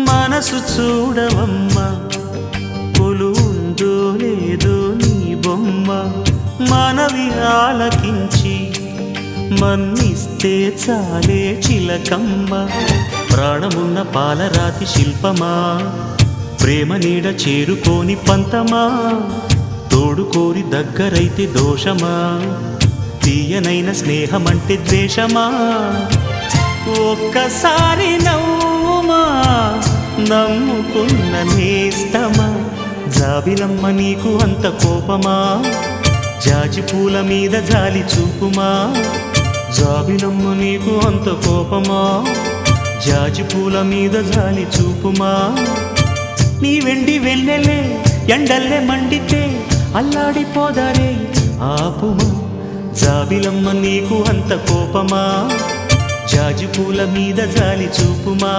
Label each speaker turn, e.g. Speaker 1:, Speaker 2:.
Speaker 1: మనసు చూడవమ్మా కొలువుందో లేదో నీ బొమ్మ మనవి ఆలకించి మన్నిస్తే చాలే చిలకమ్మ ప్రాణమున్న పాలరాతి శిల్పమా ప్రేమ నీడ చేరుకోని పంతమా తోడుకోరి దగ్గరైతే దోషమా తీయనైన స్నేహమంటే ద్వేషమా ఒక్కసారి నవ్వుమా నమ్ముకున్న నేస్తమా జాబిలమ్మ నీకు అంత కోపమా జాజి పూల మీద జాలి చూపుమా జాబిలమ్మ నీకు అంత కోపమా జాజి పూల మీద జాలి చూపుమా నీ వెండి వెన్నెలే ఎండల్లే మండితే అల్లాడిపోదారే ఆపుమా జాబిలమ్మ నీకు అంత కోపమా జాజి పూల మీద జాలి చూపుమా